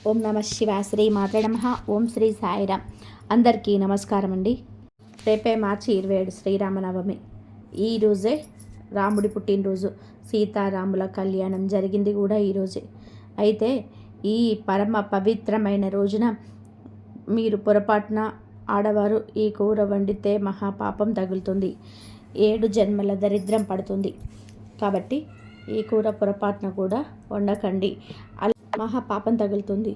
ఓం నమ శివాయ. శ్రీ మాత్రే నమః. ఓం శ్రీ సాయిరామ్. అందరికీ నమస్కారం అండి. రేపే మార్చి 27 శ్రీరామనవమి. ఈరోజే రాముడి పుట్టినరోజు, సీతారాముల కళ్యాణం జరిగింది కూడా ఈరోజే. అయితే ఈ పరమ పవిత్రమైన రోజున మీరు పొరపాటున ఆడవారు ఈ కూర వండితే మహాపాపం తగులుతుంది, 7 జన్మల దరిద్రం పడుతుంది. కాబట్టి ఈ కూర పొరపాటున కూడా వండకండి, మహాపాపం తగులుతుంది,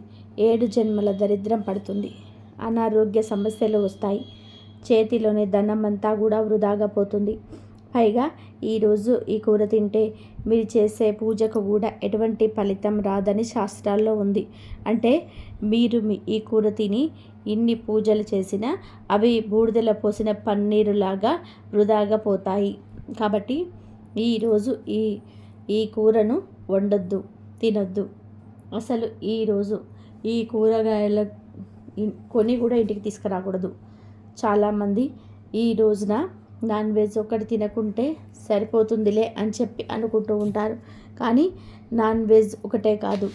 7 జన్మల దరిద్రం పడుతుంది, అనారోగ్య సమస్యలు వస్తాయి, చేతిలోని ధనం అంతా కూడా వృధాగా పోతుంది. పైగా ఈరోజు ఈ కూర తింటే మీరు చేసే పూజకు కూడా ఎటువంటి ఫలితం రాదని శాస్త్రాల్లో ఉంది. అంటే మీరు ఈ కూర తిని ఇన్ని పూజలు చేసినా అవి బూడిదల పోసిన పన్నీరులాగా వృధాగా పోతాయి. కాబట్టి ఈరోజు ఈ కూరను వండొద్దు, తినొద్దు. అసలు ఈరోజు ఈ కూరగాయల కొని కూడా ఇంటికి తీసుకురాకూడదు. చాలామంది ఈ రోజున నాన్ వెజ్ ఒకటి తినకుంటే సరిపోతుందిలే అని చెప్పి అనుకుంటూ ఉంటారు. కానీ నాన్ వెజ్ ఒకటే కాదు,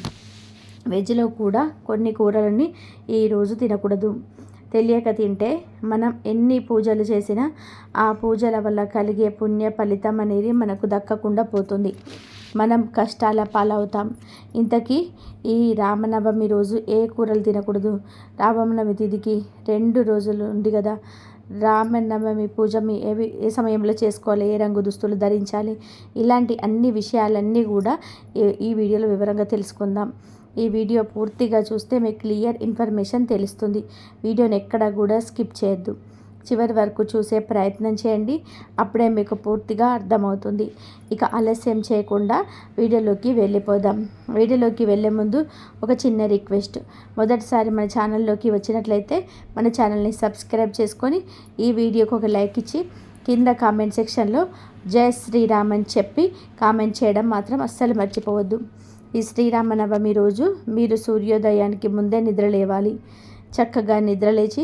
వెజ్లో కూడా కొన్ని కూరలని ఈరోజు తినకూడదు. తెలియక తింటే మనం ఎన్ని పూజలు చేసినా ఆ పూజల వల్ల కలిగే పుణ్య ఫలితం అనేది మనకు దక్కకుండా పోతుంది, మనం కష్టాల పాలవుతాం. ఇంతకీ ఈ రామనవమి రోజు ఏ కూరలు తినకూడదు? రామనవమి తిథికి 2 రోజులు ఉంది కదా. రామనవమి పూజ ఏ సమయంలో చేసుకోవాలి, ఏ రంగు దుస్తులు ధరించాలి, ఇలాంటి అన్ని విషయాలన్నీ కూడా ఈ వీడియోలో వివరంగా తెలుసుకుందాం. ఈ వీడియో పూర్తిగా చూస్తే మీకు క్లియర్ ఇన్ఫర్మేషన్ తెలుస్తుంది. వీడియోని ఎక్కడ కూడా స్కిప్ చేయొద్దు, చివరి వరకు చూసే ప్రయత్నం చేయండి, అప్పుడే మీకు పూర్తిగా అర్థమవుతుంది. ఇక ఆలస్యం చేయకుండా వీడియోలోకి వెళ్ళిపోదాం. వీడియోలోకి వెళ్ళే ముందు ఒక చిన్న రిక్వెస్ట్, మొదటిసారి మన ఛానల్లోకి వచ్చినట్లయితే మన ఛానల్ని సబ్స్క్రైబ్ చేసుకొని ఈ వీడియోకి ఒక లైక్ ఇచ్చి కింద కామెంట్ సెక్షన్లో జై శ్రీరామ్ అని చెప్పి కామెంట్ చేయడం మాత్రం అస్సలు మర్చిపోవద్దు. ఈ శ్రీరామనవమి రోజు మీరు సూర్యోదయానికి ముందే నిద్ర లేవాలి. చక్కగా నిద్రలేచి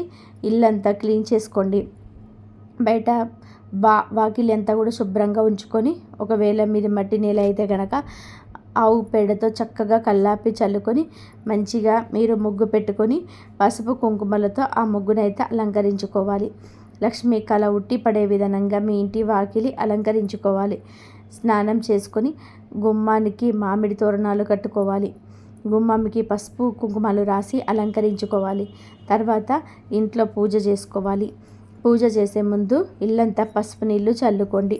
ఇల్లంతా క్లీన్ చేసుకోండి. బయట వాకిలి అంతా కూడా శుభ్రంగా ఉంచుకొని, ఒకవేళ మీరు మట్టి నేల అయితే కనుక ఆవు పేడతో చక్కగా కల్లాపి చల్లుకొని మంచిగా మీరు ముగ్గు పెట్టుకొని పసుపు కుంకుమలతో ఆ ముగ్గునైతే అలంకరించుకోవాలి. లక్ష్మీ కళ ఉట్టి పడే విధంగా మీ ఇంటి వాకిలి అలంకరించుకోవాలి. స్నానం చేసుకొని గుమ్మానికి మామిడి తోరణాలు కట్టుకోవాలి. గుమ్మానికి పసుపు కుంకుమలు రాసి అలంకరించుకోవాలి. తర్వాత ఇంట్లో పూజ చేసుకోవాలి. పూజ చేసే ముందు ఇల్లంతా పసుపు నీళ్ళు చల్లుకోండి.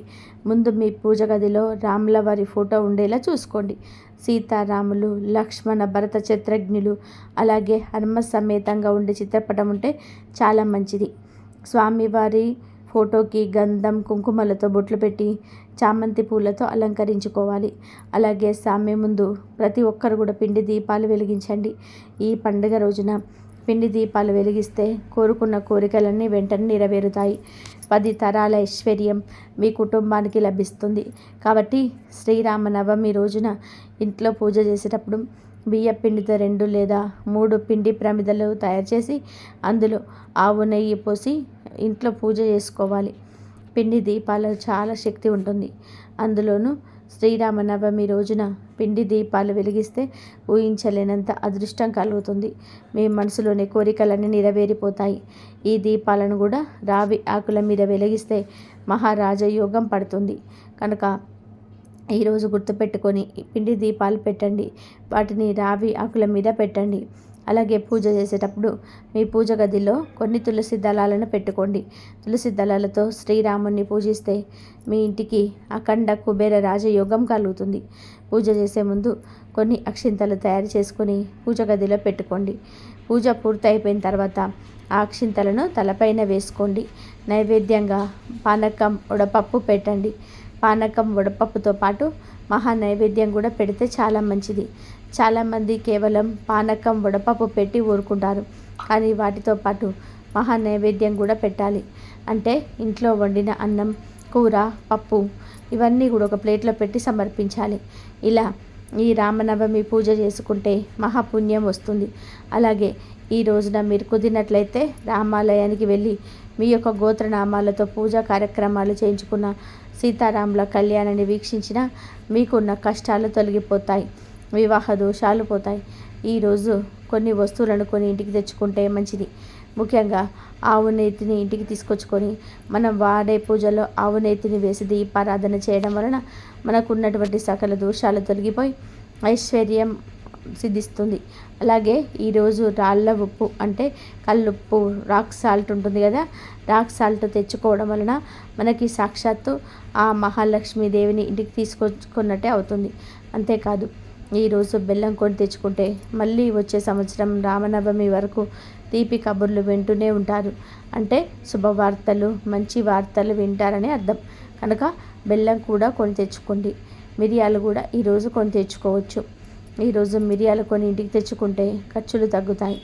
ముందు మీ పూజ గదిలో రాముల వారి ఫోటో ఉండేలా చూసుకోండి. సీతారాములు, లక్ష్మణ, భరత, శత్రుఘ్నులు, అలాగే హనుమ సమేతంగా ఉండే చిత్రపటం ఉంటే చాలా మంచిది. స్వామివారి ఫోటోకి గంధం కుంకుమలతో బొట్లు పెట్టి చామంతి పూలతో అలంకరించుకోవాలి. అలాగే సామె ముందు ప్రతి ఒక్కరు కూడా పిండి దీపాలు వెలిగించండి. ఈ పండుగ రోజున పిండి దీపాలు వెలిగిస్తే కోరుకున్న కోరికలన్నీ వెంటనే నెరవేరుతాయి. 10 తరాల ఐశ్వర్యం మీ కుటుంబానికి లభిస్తుంది. కాబట్టి శ్రీరామనవమి రోజున ఇంట్లో పూజ చేసేటప్పుడు బియ్య పిండితో 2 లేదా 3 పిండి ప్రమిదలు తయారు చేసి అందులో ఆవు నెయ్యి పోసి ఇంట్లో పూజ చేసుకోవాలి. పిండి దీపాలు చాలా శక్తి ఉంటుంది. అందులోనూ శ్రీరామనవమి రోజున పిండి దీపాలు వెలిగిస్తే ఊహించలేనంత అదృష్టం కలుగుతుంది. మీ మనసులోని కోరికలన్నీ నెరవేరిపోతాయి. ఈ దీపాలను కూడా రావి ఆకుల మీద వెలిగిస్తే మహారాజయోగం పడుతుంది. కనుక ఈరోజు గుర్తుపెట్టుకొని పిండి దీపాలు పెట్టండి, వాటిని రావి ఆకుల మీద పెట్టండి. అలాగే పూజ చేసేటప్పుడు మీ పూజ గదిలో కొన్ని తులసి దళాలను పెట్టుకోండి. తులసి దళాలతో శ్రీరాముని పూజిస్తే మీ ఇంటికి అఖండ కుబేర రాజయోగం కలుగుతుంది. పూజ చేసే ముందు కొన్ని అక్షింతలు తయారు చేసుకొని పూజ గదిలో పెట్టుకోండి. పూజ పూర్తయిపోయిన తర్వాత ఆ అక్షింతలను తలపైన వేసుకోండి. నైవేద్యంగా పానకం, వడపప్పు పెట్టండి. పానకం, వడపప్పుతో పాటు మహా నైవేద్యం కూడా పెడితే చాలా మంచిది. చాలామంది కేవలం పానకం, వడపప్పు పెట్టి ఊరుకుంటారు. కానీ వాటితో పాటు మహా నైవేద్యం కూడా పెట్టాలి. అంటే ఇంట్లో వండిన అన్నం, కూర, పప్పు ఇవన్నీ కూడా ఒక ప్లేట్లో పెట్టి సమర్పించాలి. ఇలా ఈ రామనవమి పూజ చేసుకుంటే మహాపుణ్యం వస్తుంది. అలాగే ఈ రోజున మీరు కుదిరినట్లయితే రామాలయానికి వెళ్ళి మీ యొక్క గోత్రనామాలతో పూజా కార్యక్రమాలు చేయించుకున్న సీతారాముల కళ్యాణాన్ని వీక్షించిన మీకున్న కష్టాలు తొలగిపోతాయి, వివాహ దోషాలు పోతాయి. ఈరోజు కొన్ని వస్తువులను కొని ఇంటికి తెచ్చుకుంటే మంచిది. ముఖ్యంగా ఆవు నేతిని ఇంటికి తీసుకొచ్చుకొని మనం వాడే పూజలో ఆవు నేతిని వేసి దీపారాధన చేయడం వలన మనకున్నటువంటి సకల దోషాలు తొలగిపోయి ఐశ్వర్యం సిద్ధిస్తుంది. అలాగే ఈరోజు రాళ్ళ ఉప్పు అంటే కల్లుప్పు, రాక్ సాల్ట్ ఉంటుంది కదా, రాక్ సాల్ట్ తెచ్చుకోవడం వలన మనకి సాక్షాత్తు ఆ మహాలక్ష్మీదేవిని ఇంటికి తీసుకొచ్చుకున్నట్టే అవుతుంది. అంతేకాదు ఈరోజు బెల్లం కొని తెచ్చుకుంటే మళ్ళీ వచ్చే సంవత్సరం రామనవమి వరకు తీపి కబుర్లు వింటూనే ఉంటారు. అంటే శుభవార్తలు, మంచి వార్తలు వింటారని అర్థం. కనుక బెల్లం కూడా కొని తెచ్చుకోండి. మిరియాలు కూడా ఈరోజు కొని తెచ్చుకోవచ్చు. ఈరోజు మిరియాలు కొని ఇంటికి తెచ్చుకుంటే ఖర్చులు తగ్గుతాయి.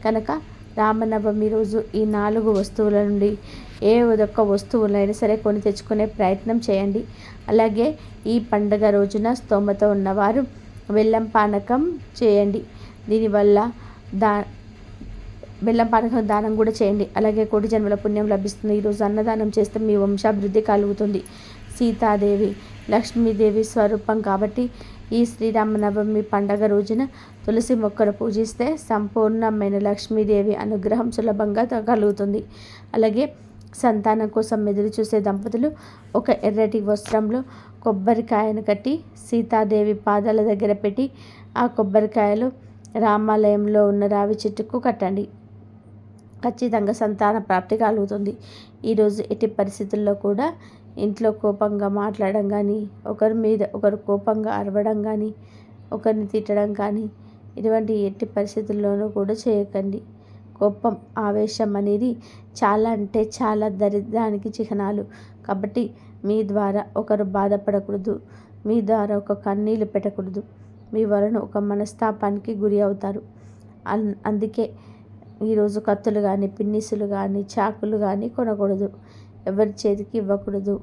కనుక రామనవమి రోజు ఈ 4 వస్తువుల నుండి ఏ ఒక్క వస్తువులైనా సరే కొని తెచ్చుకునే ప్రయత్నం చేయండి. అలాగే ఈ పండుగ రోజున స్తోమత ఉన్నవారు బెల్లం పానకం చేయండి. దీనివల్ల బెల్లం పానకం దానం కూడా చేయండి. అలాగే కోటి జన్మల పుణ్యం లభిస్తుంది. ఈరోజు అన్నదానం చేస్తే మీ వంశాభివృద్ధి కలుగుతుంది. సీతాదేవి లక్ష్మీదేవి స్వరూపం కాబట్టి ఈ శ్రీరామనవమి పండగ రోజున తులసి మొక్కను పూజిస్తే సంపూర్ణమైన లక్ష్మీదేవి అనుగ్రహం సులభంగా కలుగుతుంది. అలాగే సంతానం కోసం ఎదురు చూసే దంపతులు ఒక ఎర్రటి వస్త్రంలో కొబ్బరికాయను కట్టి సీతాదేవి పాదాల దగ్గర పెట్టి ఆ కొబ్బరికాయలు రామాలయంలో ఉన్న రావి చెట్టుకు కట్టండి. ఖచ్చితంగా సంతాన ప్రాప్తి కలుగుతుంది. ఈరోజు ఎట్టి పరిస్థితుల్లో కూడా ఇంట్లో కోపంగా మాట్లాడడం కానీ, ఒకరి మీద ఒకరు కోపంగా అరవడం కానీ, ఒకరిని తిట్టడం కానీ ఇటువంటి ఎట్టి పరిస్థితుల్లోనూ కూడా చేయకండి. కోపం, ఆవేశం అనేది చాలా అంటే చాలా దరిద్రానికి చిహ్నాలు. కాబట్టి మీ ద్వారా ఒకరు బాధపడకూడదు, మీ ద్వారా ఒక కన్నీళ్ళు పెట్టకూడదు. మీ వలన ఒక మనస్తాపానికి గురి అవుతారు. అందుకే ఈరోజు కత్తులు కానీ, పిన్నిసులు కానీ, చాకులు కానీ కొనకూడదు. ఎవరి చేతికి ఇవ్వకూడదు.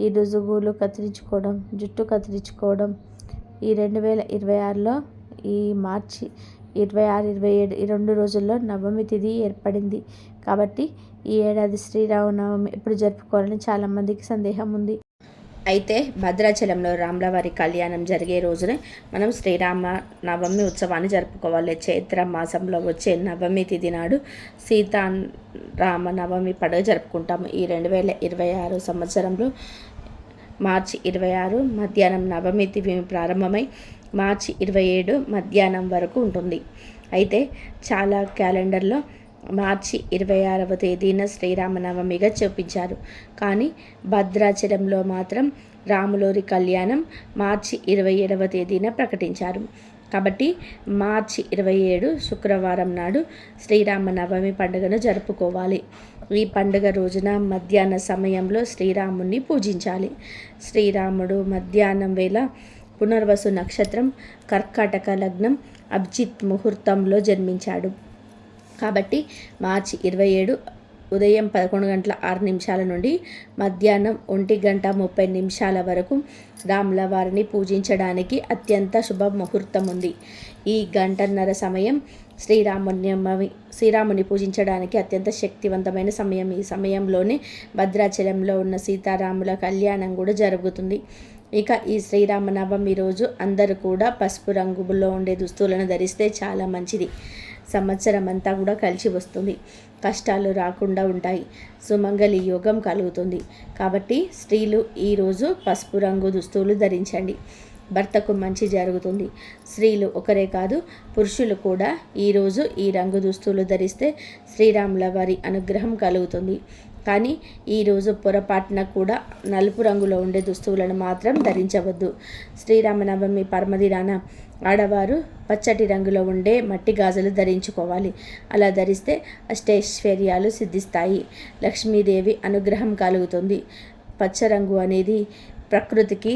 ఈరోజు గూళ్ళు కత్తిరించుకోవడం, జుట్టు కత్తిరించుకోవడం ఈ 2026లో ఈ మార్చి 26, 27 ఈ 2 రోజుల్లో నవమి తిథి ఏర్పడింది. కాబట్టి ఈ ఏడాది శ్రీరామనవమి ఎప్పుడు జరుపుకోవాలని చాలామందికి సందేహం ఉంది. అయితే భద్రాచలంలో రాములవారి కళ్యాణం జరిగే రోజునే మనం శ్రీరామ నవమి ఉత్సవాన్ని జరుపుకోవాలి. చైత్ర మాసంలో వచ్చే నవమి తిథి నాడు సీతారామ నవమి పండుగ జరుపుకుంటాము. ఈ 2026 సంవత్సరంలో మార్చి 26 మధ్యాహ్నం నవమి తిథి ప్రారంభమై మార్చి 27 మధ్యాహ్నం వరకు ఉంటుంది. అయితే చాలా క్యాలెండర్లో మార్చి 26వ తేదీన శ్రీరామనవమిగా చూపించారు. కానీ భద్రాచలంలో మాత్రం రాములోరి కళ్యాణం మార్చి 27వ తేదీన ప్రకటించారు. కాబట్టి మార్చి 27 శుక్రవారం నాడు శ్రీరామనవమి పండుగను జరుపుకోవాలి. ఈ పండుగ రోజున మధ్యాహ్న సమయంలో శ్రీరాముని పూజించాలి. శ్రీరాముడు మధ్యాహ్నం వేళ పునర్వసు నక్షత్రం, కర్కాటక లగ్నం, అభిజిత్ ముహూర్తంలో జన్మించాడు. కాబట్టి మార్చి 27 ఉదయం 11:06 నుండి మధ్యాహ్నం 1:30 వరకు రాముల వారిని పూజించడానికి అత్యంత శుభ ముహూర్తం ఉంది. ఈ గంటన్నర సమయం శ్రీరాముని పూజించడానికి అత్యంత శక్తివంతమైన సమయం. ఈ సమయంలోనే భద్రాచలంలో ఉన్న సీతారాముల కళ్యాణం కూడా జరుగుతుంది. ఇక ఈ శ్రీరామనవమి రోజు అందరూ కూడా పసుపు రంగులో ఉండే దుస్తులను ధరిస్తే చాలా మంచిది. సంవత్సరం అంతా కూడా కలిసి వస్తుంది. కష్టాలు రాకుండా ఉంటాయి. సుమంగళి యోగం కలుగుతుంది. కాబట్టి స్త్రీలు ఈరోజు పసుపు రంగు దుస్తులు ధరించండి. భర్తకు మంచి జరుగుతుంది. స్త్రీలు ఒకరే కాదు, పురుషులు కూడా ఈరోజు ఈ రంగు దుస్తులు ధరిస్తే శ్రీరాముల వారి అనుగ్రహం కలుగుతుంది. కానీ ఈరోజు పొరపాటున కూడా నలుపు రంగులో ఉండే దుస్తువులను మాత్రం ధరించవద్దు. శ్రీరామనవమి పరమదినాన ఆడవారు పచ్చటి రంగులో ఉండే మట్టి గాజులు ధరించుకోవాలి. అలా ధరిస్తే అష్టైశ్వర్యాలు సిద్ధిస్తాయి. లక్ష్మీదేవి అనుగ్రహం కలుగుతుంది. పచ్చ రంగు అనేది ప్రకృతికి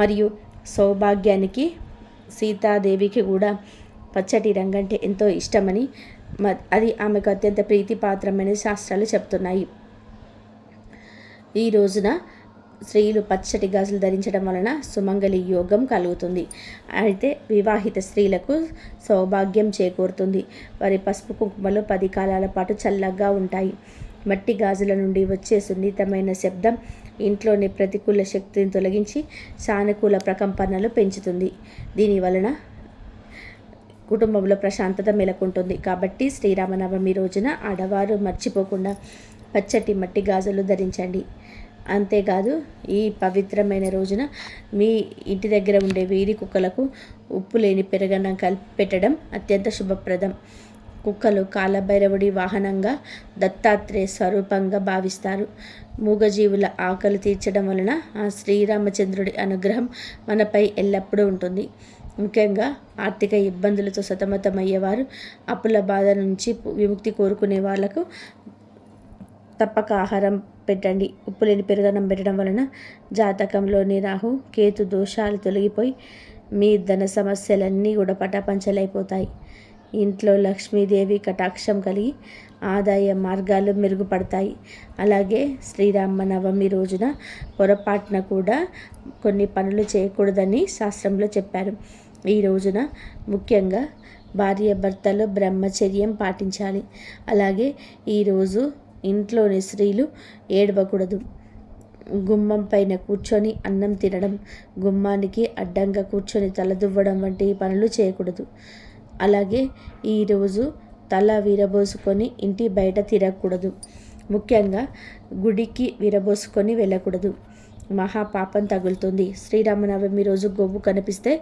మరియు సౌభాగ్యానికి, సీతాదేవికి కూడా పచ్చటి రంగు అంటే ఎంతో ఇష్టమని, అది ఆమెకు అత్యంత ప్రీతిపాత్రమైన శాస్త్రాలు చెప్తున్నాయి. ఈ రోజున స్త్రీలు పచ్చటి గాజులు ధరించడం వలన సుమంగళి యోగం కలుగుతుంది. అయితే వివాహిత స్త్రీలకు సౌభాగ్యం చేకూరుతుంది. వారి పసుపు కుంకుమలు 10 కాలాల పాటు చల్లగా ఉంటాయి. మట్టి గాజుల నుండి వచ్చే సున్నితమైన శబ్దం ఇంట్లోని ప్రతికూల శక్తిని తొలగించి సానుకూల ప్రకంపనలు పెంచుతుంది. దీని వలన కుటుంబంలో ప్రశాంతత నెలకొంటుంది. కాబట్టి శ్రీరామనవమి రోజున ఆడవారు మర్చిపోకుండా పచ్చటి మట్టి గాజులు ధరించండి. అంతేకాదు ఈ పవిత్రమైన రోజున మీ ఇంటి దగ్గర ఉండే వీధి కుక్కలకు ఉప్పు లేని పెరగన్నం కలిపి పెట్టడం అత్యంత శుభప్రదం. కుక్కలు కాలభైరవుడి వాహనంగా, దత్తాత్రేయ స్వరూపంగా భావిస్తారు. మూగజీవుల ఆకలి తీర్చడం వలన ఆ శ్రీరామచంద్రుడి అనుగ్రహం మనపై ఎల్లప్పుడూ ఉంటుంది. ముఖ్యంగా ఆర్థిక ఇబ్బందులతో సతమతమయ్యేవారు, అప్పుల బాధ నుంచి విముక్తి కోరుకునే వాళ్లకు తప్పక ఆహారం పెట్టండి. ఉప్పు లేని పెరుగన్నం పెట్టడం వలన జాతకంలోని రాహు కేతు దోషాలు తొలగిపోయి మీ ధన సమస్యలన్నీ కూడా పటాపంచలైపోతాయి. ఇంట్లో లక్ష్మీదేవి కటాక్షం కలిగి ఆదాయ మార్గాలు మెరుగుపడతాయి. అలాగే శ్రీరామనవమి రోజున పొరపాటున కూడా కొన్ని పనులు చేయకూడదని శాస్త్రంలో చెప్పారు. ఈ రోజున ముఖ్యంగా భార్యాభర్తలు బ్రహ్మచర్యం పాటించాలి. అలాగే ఈరోజు ఇంట్లోని స్త్రీలు ఏడవకూడదు. గుమ్మం పైన కూర్చొని అన్నం తినడం, గుమ్మానికి అడ్డంగా కూర్చొని తలదువ్వడం వంటి పనులు చేయకూడదు. అలాగే ఈరోజు తల విరబోసుకొని ఇంటి బయట తిరగకూడదు. ముఖ్యంగా గుడికి విరబోసుకొని వెళ్ళకూడదు. మహాపాపం తగులుతుంది. శ్రీరామనవమి రోజు గోవు కనిపిస్తే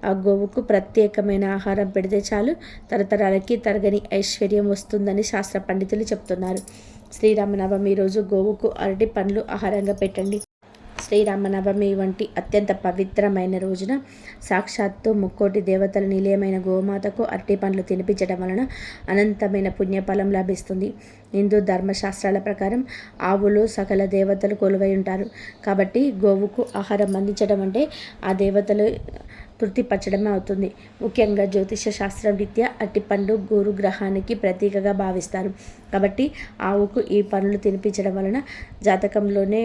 ఆ గోవుకు ప్రత్యేకమైన ఆహారం పెడితే చాలు, తరతరాలకి తరగని ఐశ్వర్యం వస్తుందని శాస్త్ర పండితులు చెప్తున్నారు. శ్రీరామనవమి రోజు గోవుకు అరటి పండ్లు ఆహారంగా పెట్టండి. శ్రీరామనవమి వంటి అత్యంత పవిత్రమైన రోజున సాక్షాత్తు ముక్కోటి దేవతల నిలయమైన గోమాతకు అరటి పండ్లు తినిపించడం వలన అనంతమైన పుణ్యఫలం లభిస్తుంది. హిందూ ధర్మశాస్త్రాల ప్రకారం ఆవులు సకల దేవతలు కొలువై ఉంటారు. కాబట్టి గోవుకు ఆహారం అందించడం అంటే ఆ దేవతలు తృప్తిపరచడమే అవుతుంది. ముఖ్యంగా జ్యోతిష శాస్త్రం రీత్యా అరటిపండు గురు గ్రహానికి ప్రతీకగా భావిస్తారు. కాబట్టి ఆవుకు ఈ పండ్లు తినిపించడం వలన జాతకంలోనే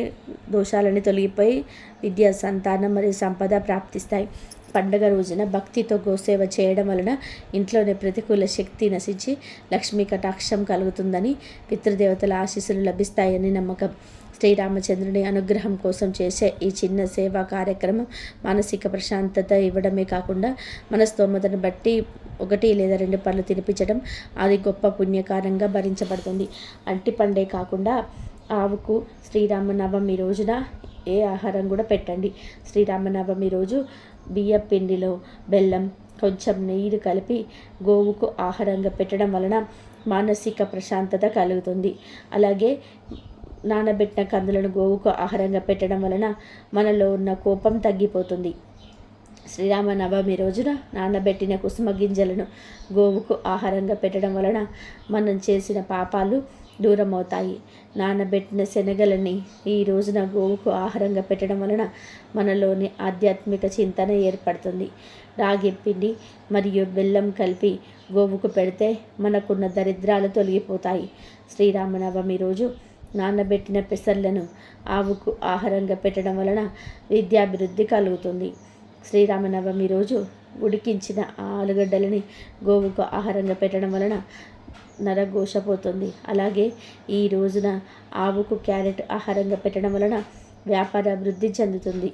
దోషాలని తొలగిపోయి విద్య, సంతానం మరియు సంపద ప్రాప్తిస్తాయి. పండుగ రోజున భక్తితో గోసేవ చేయడం వలన ఇంట్లోని ప్రతికూల శక్తి నశించి లక్ష్మీ కటాక్షం కలుగుతుందని, పితృదేవతల ఆశీస్సులు లభిస్తాయని నమ్మకం. శ్రీరామచంద్రుని అనుగ్రహం కోసం చేసే ఈ చిన్న సేవా కార్యక్రమం మానసిక ప్రశాంతత ఇవ్వడమే కాకుండా మన స్తోమతను బట్టి 1 లేదా 2 పండ్లు తినిపించడం అది గొప్ప పుణ్యకారంగా భరించబడుతుంది. అరటిపండే కాకుండా ఆవుకు శ్రీరామనవమి రోజున ఏ ఆహారం కూడా పెట్టండి. శ్రీరామనవమి రోజు బియ్య పిండిలో బెల్లం, కొంచెం నెయ్యి కలిపి గోవుకు ఆహారంగా పెట్టడం వలన మానసిక ప్రశాంతత కలుగుతుంది. అలాగే నానబెట్టిన కందులను గోవుకు ఆహారంగా పెట్టడం వలన మనలో ఉన్న కోపం తగ్గిపోతుంది. శ్రీరామనవమి రోజున నానబెట్టిన కుసుమ గింజలను గోవుకు ఆహారంగా పెట్టడం వలన మనం చేసిన పాపాలు దూరం అవుతాయి. నానబెట్టిన శనగలని ఈ రోజున గోవుకు ఆహారంగా పెట్టడం వలన మనలోని ఆధ్యాత్మిక చింతన ఏర్పడుతుంది. రాగి పిండి మరియు బెల్లం కలిపి గోవుకు పెడితే మనకున్న దరిద్రాలు తొలగిపోతాయి. శ్రీరామనవమి రోజు నానబెట్టిన పెసర్లను ఆవుకు ఆహారంగా పెట్టడం వలన విద్యాభివృద్ధి కలుగుతుంది. శ్రీరామనవమి రోజు ఉడికించిన ఆలుగడ్డలని గోవుకు ఆహారంగా పెట్టడం వలన నరఘోషపోతుంది. అలాగే ఈ రోజున ఆవుకు క్యారెట్ ఆహారంగా పెట్టడం వలన వ్యాపార అభివృద్ధి చెందుతుంది.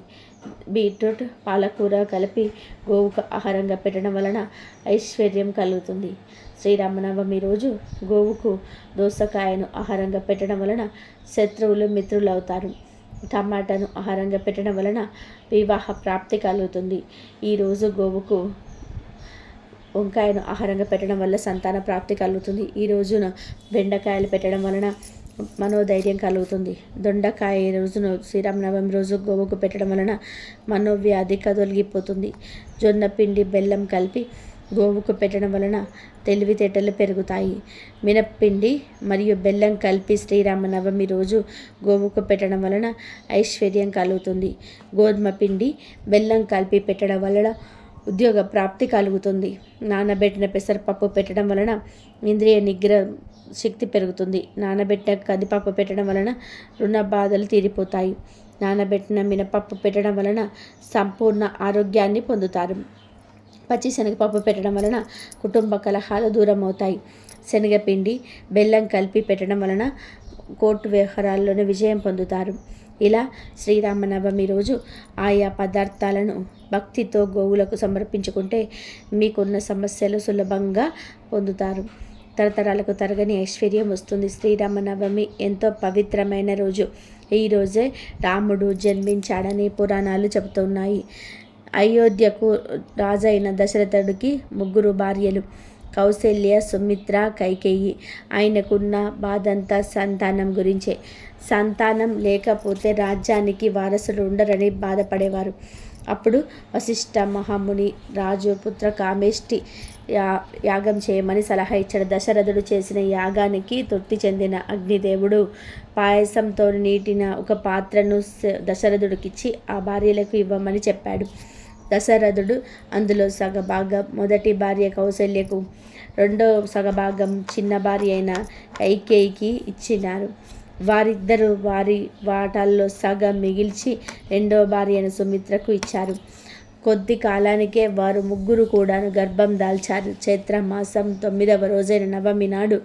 బీట్రూట్, పాలకూర కలిపి గోవుకు ఆహారంగా పెట్టడం వలన ఐశ్వర్యం కలుగుతుంది. శ్రీరామనవమి రోజు గోవుకు దోసకాయను ఆహారంగా పెట్టడం వలన శత్రువులు మిత్రులు అవుతారు. టమాటాను ఆహారంగా పెట్టడం వలన వివాహ ప్రాప్తి కలుగుతుంది. ఈరోజు గోవుకు వంకాయను ఆహారంగా పెట్టడం వల్ల సంతాన ప్రాప్తి కలుగుతుంది. ఈ రోజున బెండకాయలు పెట్టడం వలన మనోధైర్యం కలుగుతుంది. దొండకాయ రోజున శ్రీరామనవమి రోజు గోవుకు పెట్టడం వలన మనోవ్యాధి తొలగిపోతుంది. జొన్న పిండి, బెల్లం కలిపి గోవుకు పెట్టడం వలన తెలివితేటలు పెరుగుతాయి. మినప్పిండి మరియు బెల్లం కలిపి శ్రీరామనవమి రోజు గోవుకు పెట్టడం వలన ఐశ్వర్యం కలుగుతుంది. గోధుమ పిండి, బెల్లం కలిపి పెట్టడం వలన ఉద్యోగ ప్రాప్తి కలుగుతుంది. నానబెట్టిన పెసరపప్పు పెట్టడం వలన ఇంద్రియ నిగ్రహ శక్తి పెరుగుతుంది. నానబెట్టిన కందిపప్పు పెట్టడం వలన రుణ బాధలు తీరిపోతాయి. నానబెట్టిన మినపప్పు పెట్టడం వలన సంపూర్ణ ఆరోగ్యాన్ని పొందుతారు. పచ్చిశనగపప్పు పెట్టడం వలన కుటుంబ కలహాలు దూరం అవుతాయి. శనగపిండి, బెల్లం కలిపి పెట్టడం వలన కోర్టు వ్యవహారాల్లోనే విజయం పొందుతారు. ఇలా శ్రీరామనవమి రోజు ఆయా పదార్థాలను భక్తితో గోవులకు సమర్పించుకుంటే మీకున్న సమస్యలు సులభంగా పొందుతారు. తరతరాలకు తరగని ఐశ్వర్యం వస్తుంది. శ్రీరామనవమి ఎంతో పవిత్రమైన రోజు. ఈరోజే రాముడు జన్మించాడని పురాణాలు చెబుతున్నాయి. అయోధ్యకు రాజైన దశరథుడికి 3 భార్యలు, కౌసల్య, సుమిత్ర, కైకేయి. ఆయనకున్న బాధంతా సంతానం గురించే. సంతానం లేకపోతే రాజ్యానికి వారసులు ఉండరని బాధపడేవారు. అప్పుడు వశిష్ఠ మహాముని రాజు పుత్ర కామేష్టి యాగం చేయమని సలహా ఇచ్చాడు. దశరథుడు చేసిన యాగానికి తృప్తి చెందిన అగ్నిదేవుడు పాయసంతో నీటిన ఒక పాత్రను దశరథుడికిచ్చి ఆ భార్యలకు ఇవ్వమని చెప్పాడు. దశరథుడు అందులో సగభాగం మొదటి భార్య కౌసల్యకు, రెండో సగభాగం చిన్న భార్య అయిన కైకేయికి ఇచ్చినారు. వారిద్దరూ వారి వాటాల్లో సగం మిగిల్చి రెండో భార్య అయిన సుమిత్రకు ఇచ్చారు. కొద్ది కాలానికే వారు 3 కూడా గర్భం దాల్చారు. చైత్రమాసం 9వ రోజైన నవమి నాడు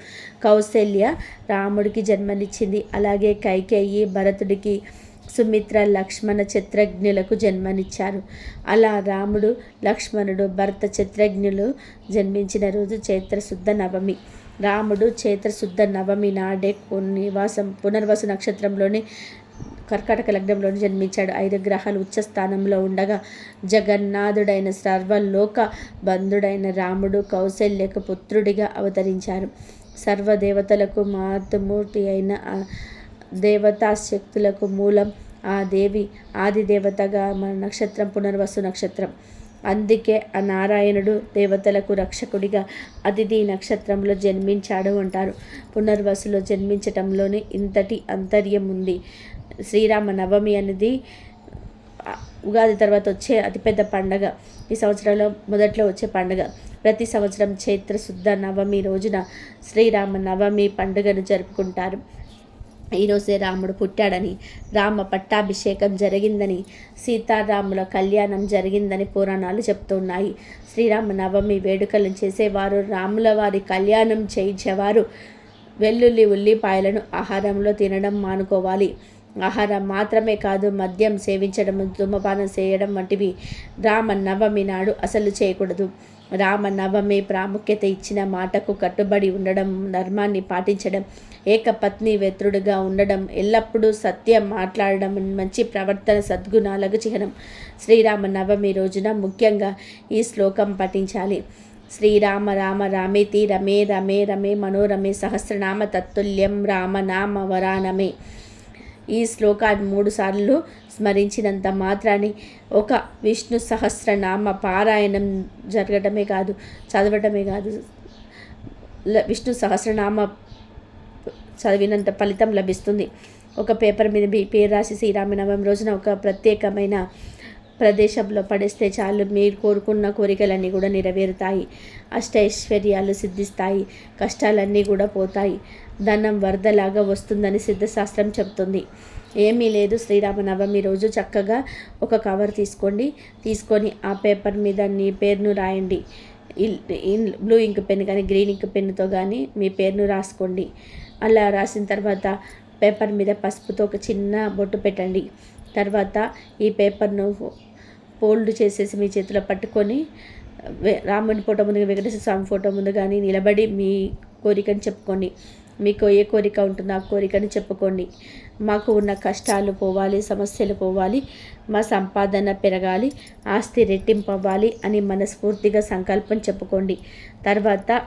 కౌసల్య రాముడికి జన్మనిచ్చింది. అలాగే కైకేయి భరతుడికి, సుమిత్ర, లక్ష్మణ, చిత్రజ్ఞులకు జన్మనిచ్చారు. అలా రాముడు, లక్ష్మణుడు, భరత, చిత్రజ్ఞులు జన్మించిన రోజు చైత్రశుద్ధ నవమి. రాముడు చైత్రశుద్ధ నవమి నాడే పునర్వసు నక్షత్రంలోని కర్కాటక లగ్నంలోని జన్మించాడు. 5 గ్రహాలు ఉచ్చ స్థానంలో ఉండగా జగన్నాథుడైన సర్వలోక బంధుడైన రాముడు కౌసల్యకు పుత్రుడిగా అవతరించారు. సర్వదేవతలకు మాతృమూర్తి అయిన దేవతా శక్తులకు మూలం ఆ దేవి ఆదిదేవతగా మన నక్షత్రం పునర్వసు నక్షత్రం. అందుకే ఆ నారాయణుడు దేవతలకు రక్షకుడిగా అతిథి నక్షత్రంలో జన్మించాడు అంటారు. పునర్వసులో జన్మించటంలోనే ఇంతటి అంతర్యం ఉంది. శ్రీరామ నవమి అనేది ఉగాది తర్వాత వచ్చే అతిపెద్ద పండగ. ఈ సంవత్సరంలో మొదట్లో వచ్చే పండుగ. ప్రతి సంవత్సరం చైత్ర శుద్ధ నవమి రోజున శ్రీరామ నవమి పండుగను జరుపుకుంటారు. ఈరోజే రాముడు పుట్టాడని, రామ పట్టాభిషేకం జరిగిందని, సీతారాముల కళ్యాణం జరిగిందని పురాణాలు చెప్తున్నాయి. శ్రీరామ నవమి వేడుకలను చేసేవారు, రాముల వారి కళ్యాణం చేయించేవారు వెల్లుల్లి, ఉల్లిపాయలను ఆహారంలో తినడం మానుకోవాలి. ఆహారం మాత్రమే కాదు, మద్యం సేవించడం, ధూమపానం చేయడం వంటివి రామ నవమి నాడు అసలు చేయకూడదు. రామ నవమి ప్రాముఖ్యత ఇచ్చిన మాటకు కట్టుబడి ఉండడం, ధర్మాన్ని పాటించడం, ఏకపత్ని వ్యతుడుగా ఉండడం, ఎల్లప్పుడూ సత్యం మాట్లాడడం, మంచి ప్రవర్తన సద్గుణాలకు చిహ్నం. శ్రీరామ నవమి రోజున ముఖ్యంగా ఈ శ్లోకం పఠించాలి. శ్రీరామ రామ రామేతి రమే రమే రమే మనోరమే సహస్రనామ తత్తుల్యం రామనామ వరానమే. ఈ శ్లోకాన్ని 3 సార్లు స్మరించినంత మాత్రాన్ని ఒక విష్ణు సహస్రనామ పారాయణం జరగడమే కాదు, చదవటమే కాదు, విష్ణు సహస్రనామ చదివినంత ఫలితం లభిస్తుంది. ఒక పేపర్ మీద మీ పేరు రాసి శ్రీరామనవమి రోజున ఒక ప్రత్యేకమైన ప్రదేశంలో పడేస్తే చాలు, మీరు కోరుకున్న కోరికలన్నీ కూడా నెరవేరుతాయి. అష్టైశ్వర్యాలు సిద్ధిస్తాయి, కష్టాలన్నీ కూడా పోతాయి, ధనం వరదలాగా వస్తుందని సిద్ధశాస్త్రం చెబుతుంది. ఏమీ లేదు, శ్రీరామనవమి రోజు చక్కగా ఒక కవర్ తీసుకొని ఆ పేపర్ మీద నీ పేరును రాయండి. బ్లూ ఇంక్ పెన్ కానీ గ్రీన్ ఇంక్ పెన్నుతో కానీ మీ పేరును రాసుకోండి. అలా రాసిన తర్వాత పేపర్ మీద పసుపుతో ఒక చిన్న బొట్టు పెట్టండి. తర్వాత ఈ పేపర్ను ఫోల్డ్ చేసేసి మీ చేతిలో పట్టుకొని రాముని ఫోటో ముందు, వెంకటేశ్వర స్వామి ఫోటో ముందు కానీ నిలబడి మీ కోరికను చెప్పుకోండి. మీకు ఏ కోరిక ఉంటుందో ఆ కోరికను చెప్పుకోండి. మాకు ఉన్న కష్టాలు పోవాలి, సమస్యలు పోవాలి, మా సంపాదన పెరగాలి, ఆస్తి రెట్టింపు అవ్వాలి అని మనస్ఫూర్తిగా సంకల్పం చెప్పుకోండి. తర్వాత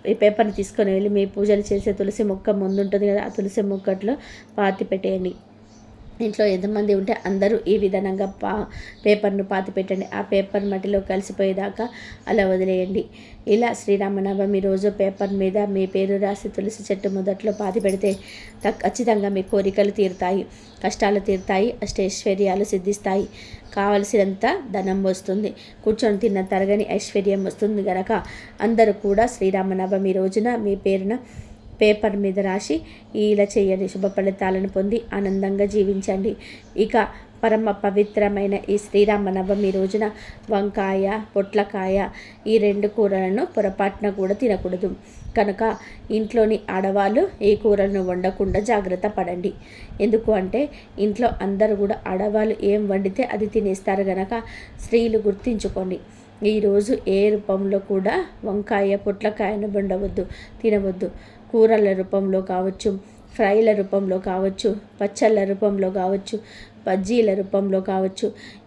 ఈ పేపర్ని తీసుకొని వెళ్ళి మీ పూజలు చేసే తులసి మొక్క ముందు ఉంటుంది కదా, ఆ తులసి మొక్కట్లో పాతి పెట్టేయండి. ఇంట్లో ఎంతమంది ఉంటే అందరూ ఈ విధంగా పేపర్ను పాతి పెట్టండి. ఆ పేపర్ మట్టిలో కలిసిపోయేదాకా అలా వదిలేయండి. ఇలా శ్రీరామనవమి రోజు పేపర్ మీద మీ పేరు రాసి తులసి చెట్టు మొదట్లో పాతి పెడితే ఖచ్చితంగా మీ కోరికలు తీరుతాయి, కష్టాలు తీరుతాయి, అష్టైశ్వర్యాలు సిద్ధిస్తాయి, కావలసినంత ధనం వస్తుంది, కూర్చొని తిన్న తరగని ఐశ్వర్యం వస్తుంది. గనక అందరూ కూడా శ్రీరామనవమి రోజున మీ పేరున పేపర్ మీద రాసి ఇలా చేయండి. శుభ ఫలితాలను పొంది ఆనందంగా జీవించండి. ఇక పరమ పవిత్రమైన ఈ శ్రీరామనవమి రోజున వంకాయ, పొట్లకాయ ఈ 2 కూరలను పొరపాటున కూడా తినకూడదు. కనుక ఇంట్లోని ఆడవాళ్ళు ఈ కూరలను వండకుండా జాగ్రత్త పడండి. ఎందుకు అంటే ఇంట్లో అందరూ కూడా ఆడవాళ్ళు ఏం వండితే అది తినేస్తారు గనక స్త్రీలు గుర్తించుకోండి. ఈరోజు ఏ రూపంలో కూడా వంకాయ, పొట్లకాయను వండవద్దు, తినవద్దు. కూరల రూపంలో కావచ్చు, ఫ్రైల రూపంలో కావచ్చు, పచ్చళ్ళ రూపంలో కావచ్చు, బజ్జీల రూపంలో కావచ్చు,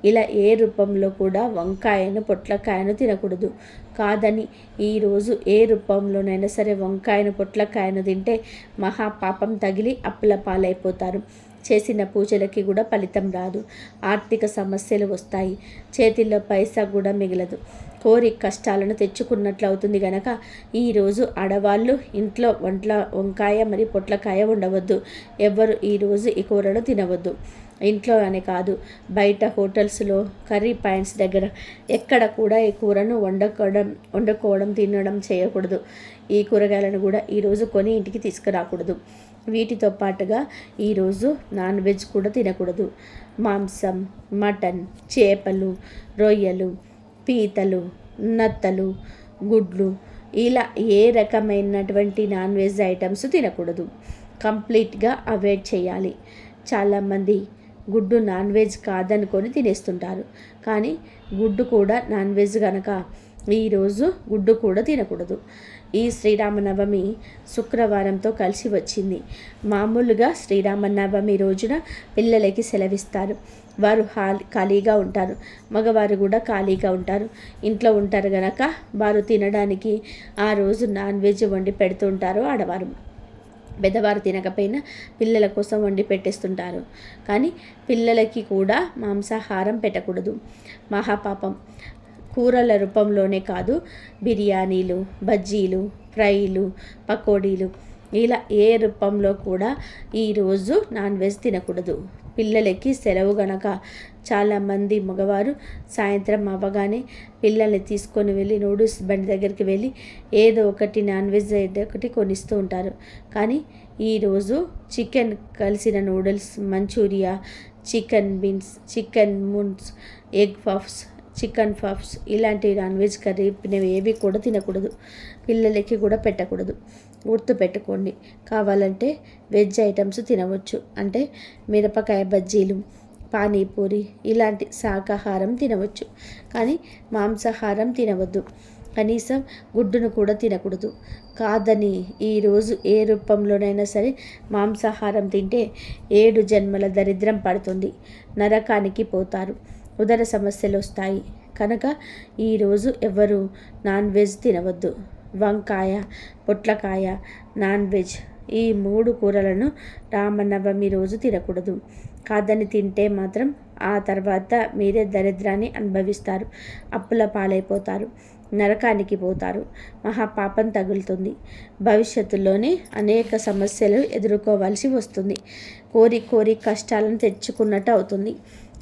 ఇలా ఏ రూపంలో కూడా వంకాయను, పొట్లకాయను తినకూడదు. కాదని ఈరోజు ఏ రూపంలోనైనా సరే వంకాయను, పొట్లకాయను తింటే మహాపాపం తగిలి అప్పుల పాలైపోతారు. చేసిన పూజలకి కూడా ఫలితం రాదు. ఆర్థిక సమస్యలు వస్తాయి. చేతిలో పైసా కూడా మిగలదు. కోరి కష్టాలను తెచ్చుకున్నట్లు అవుతుంది గనక ఈరోజు ఆడవాళ్ళు ఇంట్లో వంకాయ మరి పొట్లకాయ ఉండవద్దు. ఎవ్వరు ఈరోజు ఈ కూరను తినవద్దు. ఇంట్లో అనే కాదు, బయట హోటల్స్లో, కర్రీ పాయింట్స్ దగ్గర ఎక్కడ కూడా ఈ కూరను వండుకోవడం తినడం చేయకూడదు. ఈ కూరగాయలను కూడా ఈరోజు కొని ఇంటికి తీసుకురాకూడదు. వీటితో పాటుగా ఈరోజు నాన్ వెజ్ కూడా తినకూడదు. మాంసం, మటన్, చేపలు, రొయ్యలు, పీతలు, నత్తలు, గుడ్లు ఇలా ఏ రకమైనటువంటి నాన్ వెజ్ ఐటమ్స్ తినకూడదు. కంప్లీట్గా అవాయిడ్ చేయాలి. చాలామంది గుడ్డు నాన్ వెజ్ కాదనుకొని తినేస్తుంటారు. కానీ గుడ్డు కూడా నాన్ వెజ్ కనుక ఈరోజు గుడ్డు కూడా తినకూడదు. ఈ శ్రీరామనవమి శుక్రవారంతో కలిసి వచ్చింది. మామూలుగా శ్రీరామనవమి రోజున పిల్లలకి సెలవిస్తారు. వారు ఖాళీగా ఉంటారు. మగవారు కూడా ఖాళీగా ఉంటారు. ఇంట్లో ఉంటారు గనక వారు తినడానికి ఆ రోజు నాన్ వెజ్ వండి పెడుతుంటారు ఆడవారు. పెద్దవారు తినకపోయినా పిల్లల కోసం వండి పెట్టేస్తుంటారు. కానీ పిల్లలకి కూడా మాంసాహారం పెట్టకూడదు. మహాపాపం. కూరల రూపంలోనే కాదు, బిర్యానీలు, బజ్జీలు, ఫ్రైలు, పకోడీలు ఇలా ఏ రూపంలో కూడా ఈరోజు నాన్ వెజ్ తినకూడదు. పిల్లలకి సెలవు గనక చాలామంది మగవారు సాయంత్రం అవ్వగానే పిల్లల్ని తీసుకొని వెళ్ళి నూడిల్స్ బండి దగ్గరికి వెళ్ళి ఏదో ఒకటి నాన్ వెజ్ ఏదో ఒకటి కొనిస్తూ ఉంటారు. కానీ ఈరోజు చికెన్ కలిసిన noodles, manchuria, chicken beans, chicken మున్స్, ఎగ్ పఫ్స్, చికెన్ పఫ్స్ ఇలాంటి నాన్ వెజ్ కర్రీ ఏవి కూడా తినకూడదు. పిల్లలకి కూడా పెట్టకూడదు. గుర్తు పెట్టుకోండి. కావాలంటే వెజ్ ఐటమ్స్ తినవచ్చు. అంటే మిరపకాయ బజ్జీలు, పానీపూరి ఇలాంటి శాకాహారం తినవచ్చు. కానీ మాంసాహారం తినవద్దు. కనీసం గుడ్డును కూడా తినకూడదు. కాదని ఈరోజు ఏ రూపంలోనైనా సరే మాంసాహారం తింటే 7 జన్మల దరిద్రం పడుతుంది. నరకానికి పోతారు. ఉదర సమస్యలు వస్తాయి. కనుక ఈరోజు ఎవరు నాన్ వెజ్ తినవద్దు. వంకాయ, పొట్లకాయ, నాన్ వెజ్ ఈ 3 కూరలను రామనవమి రోజు తినకూడదు. కాదని తింటే మాత్రం ఆ తర్వాత మీరే దరిద్రాన్ని అనుభవిస్తారు. అప్పుల పాలైపోతారు. నరకానికి పోతారు. మహాపాపం తగులుతుంది. భవిష్యత్తులోనే అనేక సమస్యలు ఎదుర్కోవాల్సి వస్తుంది. కోరి కష్టాలను తెచ్చుకున్నట్టు అవుతుంది.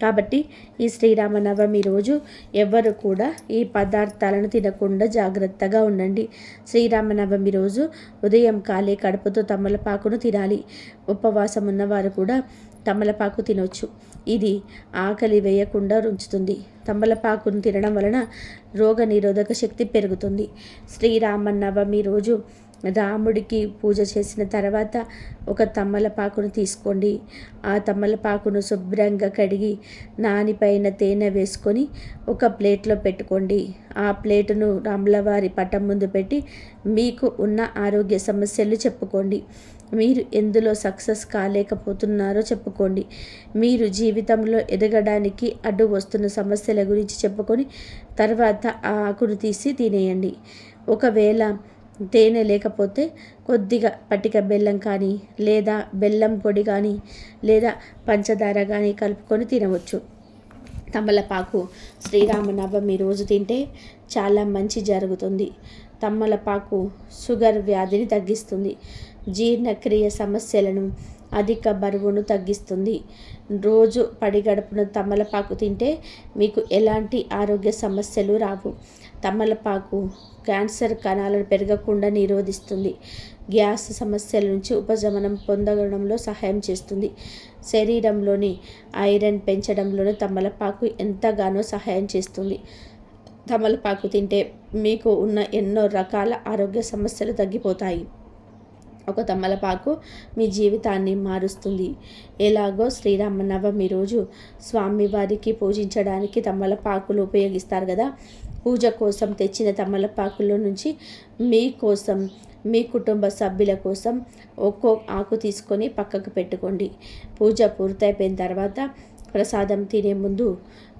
కాబట్టి ఈ శ్రీరామనవమి రోజు ఎవ్వరు కూడా ఈ పదార్థాలను తినకుండా జాగ్రత్తగా ఉండండి. శ్రీరామనవమి రోజు ఉదయం ఖాళీ కడుపుతో తమలపాకును తినాలి. ఉపవాసం ఉన్నవారు కూడా తమలపాకు తినొచ్చు. ఇది ఆకలి వేయకుండా ఉంచుతుంది. తమలపాకును తినడం వలన రోగనిరోధక శక్తి పెరుగుతుంది. శ్రీరామనవమి రోజు రాముడికి పూజ చేసిన తర్వాత ఒక తమలపాకును తీసుకోండి. ఆ తమలపాకును శుభ్రంగా కడిగి దానిపైన తేనె వేసుకొని ఒక ప్లేట్లో పెట్టుకోండి. ఆ ప్లేటును రాములవారి పటం ముందు పెట్టి మీకు ఉన్న ఆరోగ్య సమస్యలు చెప్పుకోండి. మీరు ఎందులో సక్సెస్ కాలేకపోతున్నారో చెప్పుకోండి. మీరు జీవితంలో ఎదగడానికి అడ్డు వస్తున్న సమస్యల గురించి చెప్పుకొని తర్వాత ఆ ఆకును తీసి తినేయండి. ఒకవేళ తేనె లేకపోతే కొద్దిగా పటిక బెల్లం కానీ లేదా బెల్లం పొడి కానీ లేదా పంచదార కానీ కలుపుకొని తినవచ్చు. తమలపాకు శ్రీరామనవమి రోజు తింటే చాలా మంచి జరుగుతుంది. తమలపాకు షుగర్ వ్యాధిని తగ్గిస్తుంది. జీర్ణక్రియ సమస్యలను, అధిక బరువును తగ్గిస్తుంది. రోజు పడిగడుపున తమలపాకు తింటే మీకు ఎలాంటి ఆరోగ్య సమస్యలు రావు. తమలపాకు క్యాన్సర్ కణాలను పెరగకుండా నిరోధిస్తుంది. గ్యాస్ సమస్యల నుంచి ఉపశమనం పొందడంలో సహాయం చేస్తుంది. శరీరంలోని ఐరన్ పెంచడంలోనూ తమలపాకు ఎంతగానో సహాయం చేస్తుంది. తమలపాకు తింటే మీకు ఉన్న ఎన్నో రకాల ఆరోగ్య సమస్యలు తగ్గిపోతాయి. ఒక తమలపాకు మీ జీవితాన్ని మారుస్తుంది. ఎలాగో శ్రీరామనవమి రోజు స్వామివారికి పూజించడానికి తమలపాకులు ఉపయోగిస్తారు కదా. పూజ కోసం తెచ్చిన తమలపాకుల నుంచి మీకోసం, మీ కుటుంబ సభ్యుల కోసం ఒక్కో ఆకు తీసుకొని పక్కకు పెట్టుకోండి. పూజ పూర్తయిపోయిన తర్వాత ప్రసాదం తినే ముందు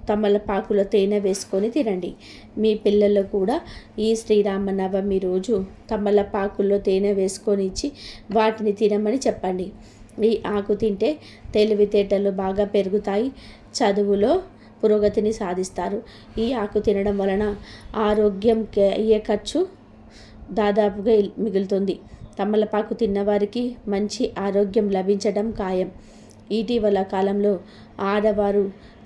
తమలపాకులో తేనె వేసుకొని తినండి. మీ పిల్లలు కూడా ఈ శ్రీరామనవమి రోజు తమలపాకుల్లో తేనె వేసుకొని ఇచ్చి వాటిని తినమని చెప్పండి. ఈ ఆకు తింటే తెలివితేటలు బాగా పెరుగుతాయి, చదువులో పురోగతిని సాధిస్తారు. ఈ ఆకు తినడం వలన ఆరోగ్యం అయ్యే ఖర్చు దాదాపుగా మిగులుతుంది. తమలపాకు తిన్నవారికి మంచి ఆరోగ్యం లభించడం ఖాయం. ఇటీవల కాలంలో ఆడవారు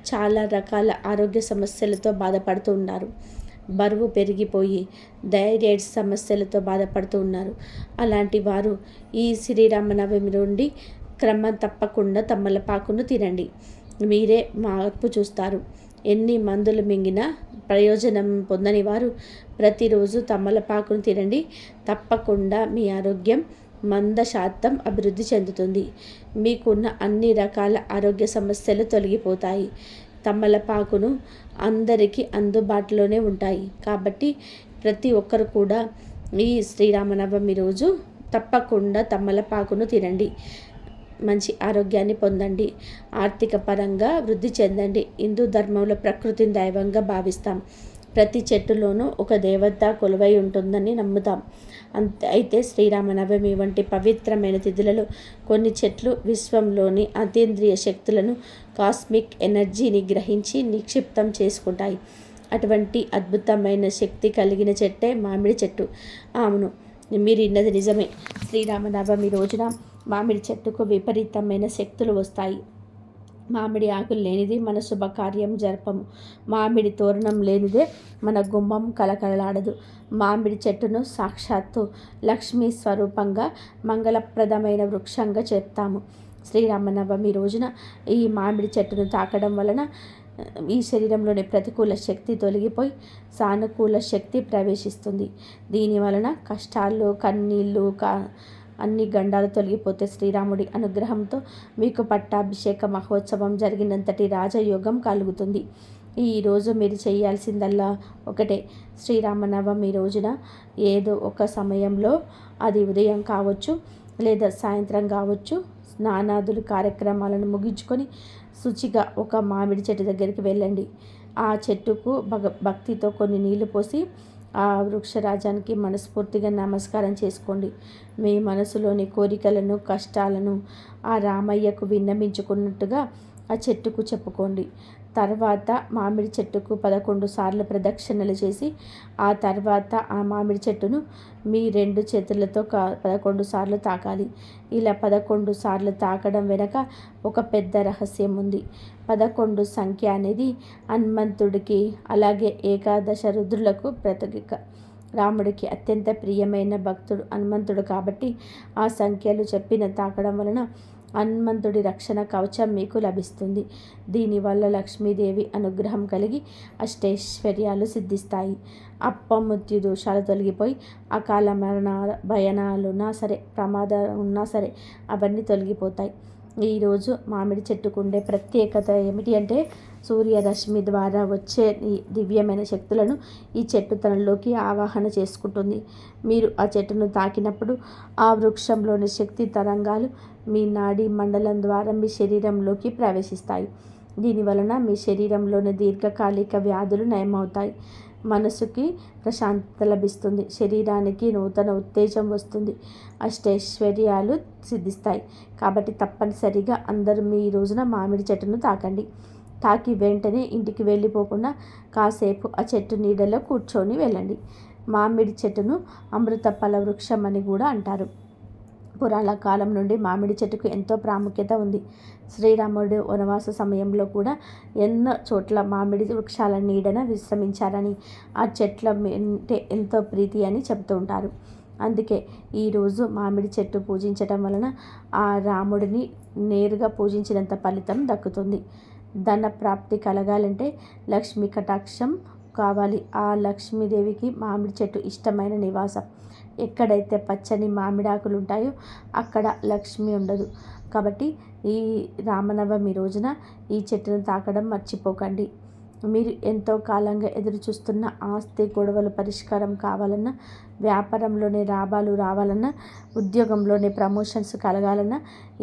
చాలా రకాల ఆరోగ్య సమస్యలతో బాధపడుతూ ఉన్నారు. బరువు పెరిగిపోయి థైరాయిడ్ సమస్యలతో బాధపడుతూ ఉన్నారు. అలాంటి వారు ఈ శ్రీరామనవమి నుండి క్రమం తప్పకుండా తమలపాకును తినండి. మీరే మార్పు చూస్తారు. ఎన్ని మందులు మింగినా ప్రయోజనం పొందని వారు ప్రతిరోజు తమలపాకును తినండి. తప్పకుండా మీ ఆరోగ్యం 100% అభివృద్ధి చెందుతుంది. మీకున్న అన్ని రకాల ఆరోగ్య సమస్యలు తొలగిపోతాయి. తమలపాకును అందరికీ అందుబాటులోనే ఉంటాయి. కాబట్టి ప్రతి ఒక్కరు కూడా ఈ శ్రీరామనవమి రోజు తప్పకుండా తమలపాకును తినండి. మంచి ఆరోగ్యాన్ని పొందండి. ఆర్థిక పరంగా వృద్ధి చెందండి. హిందూ ధర్మంలో ప్రకృతిని దైవంగా భావిస్తాం. ప్రతి చెట్టులోనూ ఒక దేవత కొలువై ఉంటుందని నమ్ముతాం. అయితే శ్రీరామనవమి వంటి పవిత్రమైన తిథులలో కొన్ని చెట్లు విశ్వంలోని అతీంద్రియ శక్తులను, కాస్మిక్ ఎనర్జీని గ్రహించి నిక్షిప్తం చేసుకుంటాయి. అటువంటి అద్భుతమైన శక్తి కలిగిన చెట్టే మామిడి చెట్టు. అవును, మీరు ఇన్నది నిజమే. శ్రీరామనవమి రోజున మామిడి చెట్టుకు విపరీతమైన శక్తులు వస్తాయి. మామిడి ఆకులు లేనిది మన శుభకార్యం జరపము. మామిడి తోరణం లేనిదే మన గుమ్మం కలకలలాడదు. మామిడి చెట్టును సాక్షాత్తు లక్ష్మీ స్వరూపంగా, మంగళప్రదమైన వృక్షంగా చెప్తాము. శ్రీరామనవమి రోజున ఈ మామిడి చెట్టును తాకడం వలన ఈ శరీరంలోని ప్రతికూల శక్తి తొలగిపోయి సానుకూల శక్తి ప్రవేశిస్తుంది. దీని వలన కష్టాలు, కన్నీళ్ళు, అన్ని గండాలు తొలగిపోతే శ్రీరాముడి అనుగ్రహంతో మీకు పట్టాభిషేక మహోత్సవం జరిగినంతటి రాజయోగం కలుగుతుంది. ఈరోజు మీరు చేయాల్సిందల్లా ఒకటే. శ్రీరామనవమి రోజున ఏదో ఒక సమయంలో, అది ఉదయం కావచ్చు లేదా సాయంత్రం కావచ్చు, స్నానాదులు కార్యక్రమాలను ముగించుకొని శుచిగా ఒక మామిడి చెట్టు దగ్గరికి వెళ్ళండి. ఆ చెట్టుకు భక్తితో కొన్ని నీళ్లు పోసి ఆ వృక్షరాజానికి మనస్ఫూర్తిగా నమస్కారం చేసుకోండి. మీ మనసులోని కోరికలను, కష్టాలను ఆ రామయ్యకు విన్నవించుకున్నట్టుగా ఆ చెట్టుకు చెప్పుకోండి. తర్వాత మామిడి చెట్టుకు 11 సార్లు ప్రదక్షిణలు చేసి ఆ తర్వాత ఆ మామిడి చెట్టును మీ 2 చేతులతో 11 సార్లు తాకాలి. ఇలా 11 సార్లు తాకడం వెనక ఒక పెద్ద రహస్యం ఉంది. 11 సంఖ్య అనేది హనుమంతుడికి, అలాగే ఏకాదశ రుద్రులకు ప్రతీక. రాముడికి అత్యంత ప్రియమైన భక్తుడు హనుమంతుడు కాబట్టి ఆ సంఖ్యలు చెప్పిన తాకడం వలన హనుమంతుడి రక్షణ కవచం మీకు లభిస్తుంది. దీనివల్ల లక్ష్మీదేవి అనుగ్రహం కలిగి అష్టైశ్వర్యాలు సిద్ధిస్తాయి. అప్పమృత్యు దోషాలు తొలగిపోయి అకాల మరణ భయాలున్నా సరే, ప్రమాదాలు ఉన్నా సరే అవన్నీ తొలగిపోతాయి. ఈరోజు మామిడి చెట్టుకు ఉండే ప్రత్యేకత ఏమిటి అంటే, సూర్యరశ్మి ద్వారా వచ్చే ఈ దివ్యమైన శక్తులను ఈ చెట్టు తనలోకి ఆవాహన చేసుకుంటుంది. మీరు ఆ చెట్టును తాకినప్పుడు ఆ వృక్షంలోని శక్తి తరంగాలు మీ నాడీ మండలం ద్వారా మీ శరీరంలోకి ప్రవేశిస్తాయి. దీనివలన మీ శరీరంలోని దీర్ఘకాలిక వ్యాధులు నయమవుతాయి. మనసుకి ప్రశాంతత లభిస్తుంది. శరీరానికి నూతన ఉత్తేజం వస్తుంది. అష్టైశ్వర్యాలు సిద్ధిస్తాయి. కాబట్టి తప్పనిసరిగా అందరూ మీ రోజున మామిడి చెట్టును తాకండి. తాకి వెంటనే ఇంటికి వెళ్ళిపోకుండా కాసేపు ఆ చెట్టు నీడలో కూర్చొని వెళ్ళండి. మామిడి చెట్టును అమృత ఫల వృక్షం అని కూడా అంటారు. పురాణ కాలం నుండి మామిడి చెట్టుకు ఎంతో ప్రాముఖ్యత ఉంది. శ్రీరాముడు వనవాస సమయంలో కూడా ఎన్నో చోట్ల మామిడి వృక్షాల నీడన విశ్రమించారని, ఆ చెట్ల అంటే ఎంతో ప్రీతి అని చెబుతూ ఉంటారు. అందుకే ఈరోజు మామిడి చెట్టు పూజించటం వలన ఆ రాముడిని నేరుగా పూజించినంత ఫలితం దక్కుతుంది. ధన ప్రాప్తి కలగాలంటే లక్ష్మీ కటాక్షం కావాలి. ఆ లక్ష్మీదేవికి మామిడి చెట్టు ఇష్టమైన నివాసం. ఎక్కడైతే పచ్చని మామిడాకులు ఉంటాయో అక్కడ లక్ష్మి ఉండదు. కాబట్టి ఈ రామనవమి రోజున ఈ చెట్టును తాకడం మర్చిపోకండి. మీరు ఎంతో కాలంగా ఎదురు చూస్తున్న ఆస్తి గొడవలు పరిష్కారం కావాలన్నా, వ్యాపారంలోనే లాభాలు రావాలన్నా, ఉద్యోగంలోనే ప్రమోషన్స్ కలగాలన్నా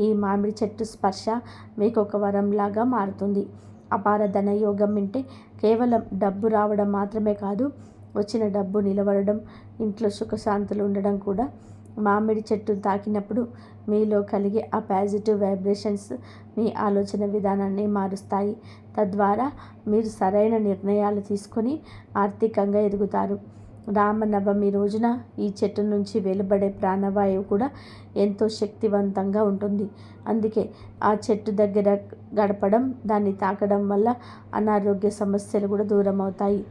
ఈ మామిడి చెట్టు స్పర్శ మీకు ఒక వరంలాగా మారుతుంది. అపార ధనయోగం అంటే కేవలం డబ్బు రావడం మాత్రమే కాదు, వచ్చిన డబ్బు నిలబడడం, ఇంట్లో సుఖశాంతులు ఉండడం కూడా. మామిడి చెట్టు తాకినప్పుడు మీలో కలిగే ఆ పాజిటివ్ వైబ్రేషన్స్ మీ ఆలోచన విధానాన్ని మారుస్తాయి. తద్వారా మీరు సరైన నిర్ణయాలు తీసుకొని ఆర్థికంగా ఎదుగుతారు. రామనవమి రోజున ఈ చెట్టు నుంచి వెలువడే ప్రాణవాయువు కూడా ఎంతో శక్తివంతంగా ఉంటుంది. అందుకే ఆ చెట్టు దగ్గర గడపడం, దాన్ని తాకడం వల్ల అనారోగ్య సమస్యలు కూడా దూరం అవుతాయి.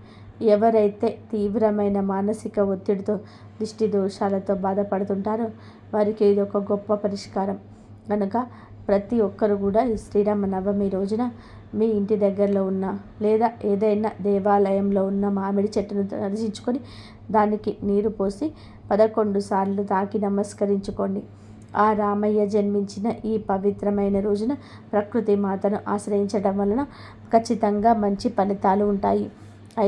ఎవరైతే తీవ్రమైన మానసిక ఒత్తిడితో, దిష్టి దోషాలతో బాధపడుతుంటారో వారికి ఇది ఒక గొప్ప పరిష్కారం. కనుక ప్రతి ఒక్కరు కూడా ఈ శ్రీరామనవమి రోజున మీ ఇంటి దగ్గరలో ఉన్న లేదా ఏదైనా దేవాలయంలో ఉన్న మామిడి చెట్టును దర్శించుకొని దానికి నీరు పోసి 11 సార్లు తాకి నమస్కరించుకోండి. ఆ రామయ్య జన్మించిన ఈ పవిత్రమైన రోజున ప్రకృతి మాతను ఆశ్రయించడం వలన ఖచ్చితంగా మంచి ఫలితాలు ఉంటాయి.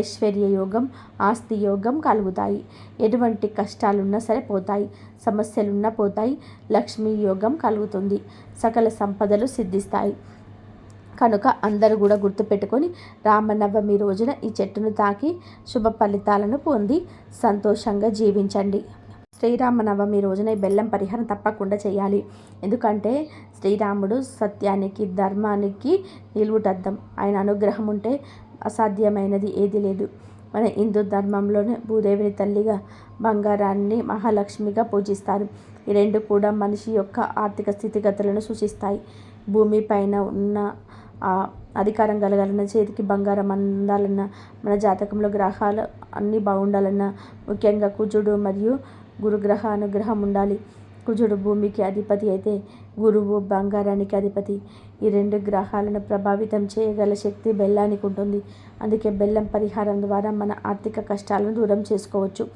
ఐశ్వర్య యోగం, ఆస్తి యోగం కలుగుతాయి. ఎటువంటి కష్టాలున్నా సరే పోతాయి, సమస్యలున్నా పోతాయి. లక్ష్మీ యోగం కలుగుతుంది, సకల సంపదలు సిద్ధిస్తాయి. కనుక అందరూ కూడా గుర్తుపెట్టుకొని రామనవమి రోజున ఈ చెట్టును తాకి శుభ ఫలితాలను పొంది సంతోషంగా జీవించండి. శ్రీరామనవమి రోజున ఈ బెల్లం పరిహారం తప్పకుండా చేయాలి. ఎందుకంటే శ్రీరాముడు సత్యానికి, ధర్మానికి నిలువుటద్దం. ఆయన అనుగ్రహం ఉంటే అసాధ్యమైనది ఏది లేదు. మన హిందూ ధర్మంలోనే భూదేవిని తల్లిగా, బంగారాన్ని మహాలక్ష్మిగా పూజిస్తారు. ఈ రెండు కూడా మనిషి యొక్క ఆర్థిక స్థితిగతులను సూచిస్తాయి. భూమిపైన ఉన్న అధికారం కలగాలన్నా, చేతికి బంగారం అందాలన్నా, మన జాతకంలో గ్రహాలు అన్నీ బాగుండాలన్నా ముఖ్యంగా కుజుడు మరియు గురుగ్రహ అనుగ్రహం ఉండాలి. కుజుడు భూమికి అధిపతి అయితే గురువు బంగారానికి అధిపతి. ఈ రెండు గ్రహాలను ప్రభావితం చేయగల శక్తి బెల్లానికి ఉంటుంది. అందుకే బెల్లం పరిహారం ద్వారా మన ఆర్థిక కష్టాలను దూరం చేసుకోవచ్చు.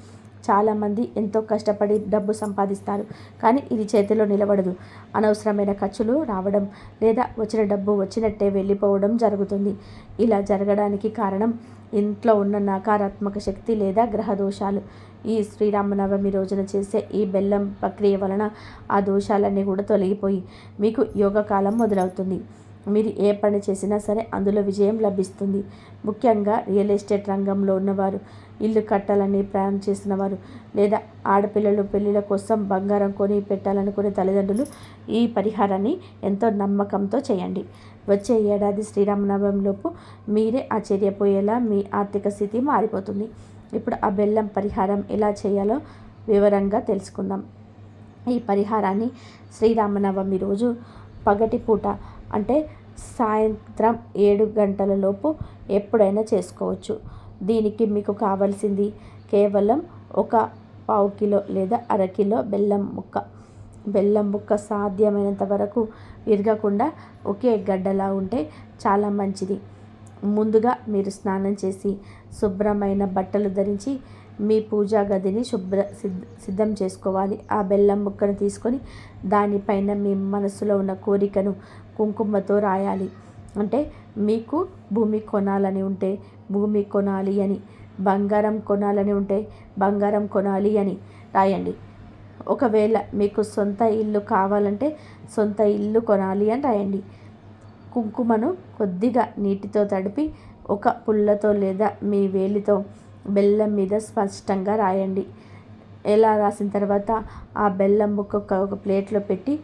చాలామంది ఎంతో కష్టపడి డబ్బు సంపాదిస్తారు, కానీ ఇది చేతిలో నిలబడదు. అనవసరమైన ఖర్చులు రావడం లేదా వచ్చిన డబ్బు వచ్చినట్టే వెళ్ళిపోవడం జరుగుతుంది. ఇలా జరగడానికి కారణం ఇంట్లో ఉన్న నకారాత్మక శక్తి లేదా గ్రహ దోషాలు. ఈ శ్రీరామనవమి రోజున చేసే ఈ బెల్లం ప్రక్రియ వలన ఆ దోషాలన్నీ కూడా తొలగిపోయి మీకు యోగకాలం మొదలవుతుంది. మీరు ఏ పని చేసినా సరే అందులో విజయం లభిస్తుంది. ముఖ్యంగా రియల్ ఎస్టేట్ రంగంలో ఉన్నవారు, ఇల్లు కట్టాలని ప్లాన్ చేసిన వారు, లేదా ఆడపిల్లలు పెళ్ళిళ్ళ కోసం బంగారం కొని పెట్టాలనుకునే తల్లిదండ్రులు ఈ పరిహారాన్ని ఎంతో నమ్మకంతో చేయండి. వచ్చే ఏడాది శ్రీరామనవమిలోపు మీరే ఆశ్చర్యపోయేలా మీ ఆర్థిక స్థితి మారిపోతుంది. ఇప్పుడు ఆ బెల్లం పరిహారం ఎలా చేయాలో వివరంగా తెలుసుకుందాం. ఈ పరిహారాన్ని శ్రీరామనవమి రోజు పగటిపూట అంటే సాయంత్రం 7 గంటల లోపు ఎప్పుడైనా చేసుకోవచ్చు. దీనికి మీకు కావాల్సింది కేవలం ఒక 1/4 కిలో లేదా అరకిలో బెల్లం ముక్క సాధ్యమైనంత వరకు విరగకుండా ఒకే గడ్డలా ఉంటే చాలా మంచిది. ముందుగా మీరు స్నానం చేసి శుభ్రమైన బట్టలు ధరించి మీ పూజా గదిని సిద్ధం చేసుకోవాలి. ఆ బెల్లం ముక్కను తీసుకొని దానిపైన మీ మనసులో ఉన్న కోరికను కుంకుమతో రాయాలి. అంటే మీకు భూమి కొనాలని ఉంటే భూమి కొనాలి అని, బంగారం కొనాలని ఉంటే బంగారం కొనాలి అని రాయండి. ఒకవేళ మీకు సొంత ఇల్లు కావాలంటే సొంత ఇల్లు కొనాలి అని రాయండి. కుంకుమను కొద్దిగా నీటితో తడిపి ఒక పుల్లతో లేదా మీ వేలితో బెల్లం మీద స్పష్టంగా రాయండి. ఎలా రాసిన తర్వాత ఆ బెల్లం ముక్క ఒక ప్లేట్లో పెట్టి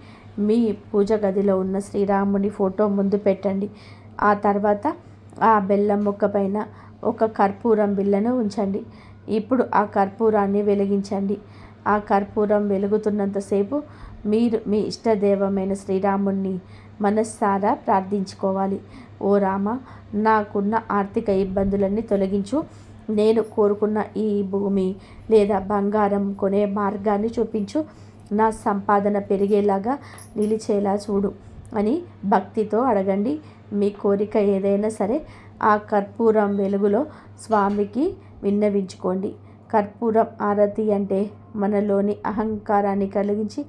మీ పూజ గదిలో ఉన్న శ్రీరాముని ఫోటో ముందు పెట్టండి. ఆ తర్వాత ఆ బెల్లం ముక్క పైన ఒక కర్పూరం బిళ్ళను ఉంచండి. ఇప్పుడు ఆ కర్పూరాన్ని వెలిగించండి. ఆ కర్పూరం వెలుగుతున్నంతసేపు మీరు మీ ఇష్టదైవమైన శ్రీరాముణ్ణి మనస్సారా ప్రార్థించుకోవాలి. ఓ రామ, నాకున్న ఆర్థిక ఇబ్బందులన్నీ తొలగించు, నేను కోరుకున్న ఈ భూమి లేదా బంగారం కొనే మార్గాన్ని చూపించు, నా సంపాదన పెరిగేలాగా నిలిచేలా చూడు అని భక్తితో అడగండి. మీ కోరిక ఏదైనా సరే ఆ కర్పూరం వెలుగులో స్వామికి విన్నవించుకోండి. కర్పూరం ఆరతి అంటే మనలోని అహంకారాన్ని కలిగించి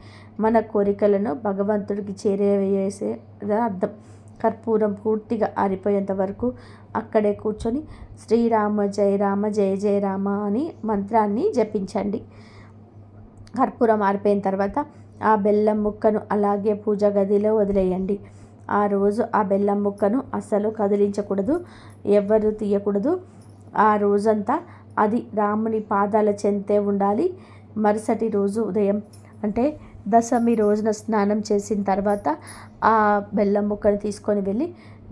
మన కోరికలను భగవంతుడికి చేరవేసే అర్థం. కర్పూరం పూర్తిగా ఆరిపోయేంత వరకు అక్కడే కూర్చొని శ్రీరామ జయ రామ జయ జయ రామ అని మంత్రాన్ని జపించండి. కర్పూరం ఆరిపోయిన తర్వాత ఆ బెల్లం ముక్కను అలాగే పూజ గదిలో వదిలేయండి. ఆ రోజు ఆ బెల్లం ముక్కను అస్సలు కదిలించకూడదు, ఎవ్వరు తీయకూడదు. ఆ రోజంతా అది రాముని పాదాల చెంతే ఉండాలి. మరుసటి రోజు ఉదయం అంటే దశమి రోజున స్నానం చేసిన తర్వాత ఆ బెల్లం ముక్కను తీసుకొని వెళ్ళి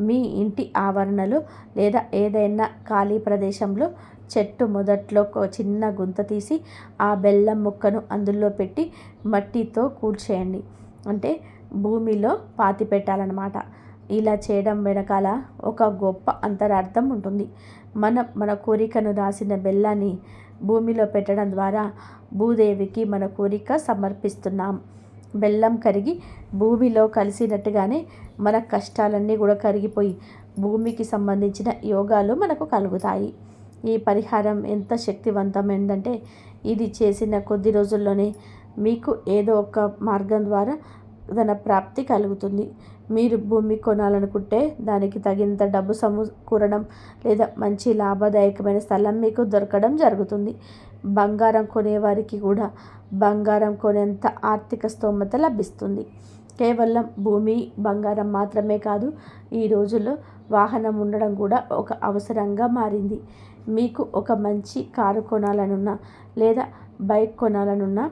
మీ ఇంటి ఆవరణలో లేదా ఏదైనా ఖాళీ ప్రదేశంలో చెట్టు మొదట్లో చిన్న గుంత తీసి ఆ బెల్లం ముక్కను అందులో పెట్టి మట్టితో కూల్చేయండి. అంటే భూమిలో పాతి పెట్టాలన్నమాట. ఇలా చేయడం వెనకాల ఒక గొప్ప అంతరార్థం ఉంటుంది. మన కోరికను రాసిన బెల్లాన్ని భూమిలో పెట్టడం ద్వారా భూదేవికి మన కోరిక సమర్పిస్తున్నాం. బెల్లం కరిగి భూమిలో కలిసినట్టుగానే మన కష్టాలన్నీ కూడా కరిగిపోయి భూమికి సంబంధించిన యోగాలు మనకు కలుగుతాయి. ఈ పరిహారం ఎంత శక్తివంతమైందంటే ఇది చేసిన కొద్ది రోజుల్లోనే మీకు ఏదో ఒక మార్గం ద్వారా ధన ప్రాప్తి కలుగుతుంది. మీరు భూమి కొనాలనుకుంటే దానికి తగినంత డబ్బు సమకూరడం లేదా మంచి లాభదాయకమైన స్థలం మీకు దొరకడం జరుగుతుంది. బంగారం కొనేవారికి కూడా బంగారం కొనేంత ఆర్థిక స్తోమత లభిస్తుంది. కేవలం భూమి బంగారం మాత్రమే కాదు, ఈ రోజుల్లో వాహనం ఉండడం కూడా ఒక అవసరంగా మారింది. మీకు ఒక మంచి కారు కొనాలనున్నా లేదా బైక్ కొనాలనున్నా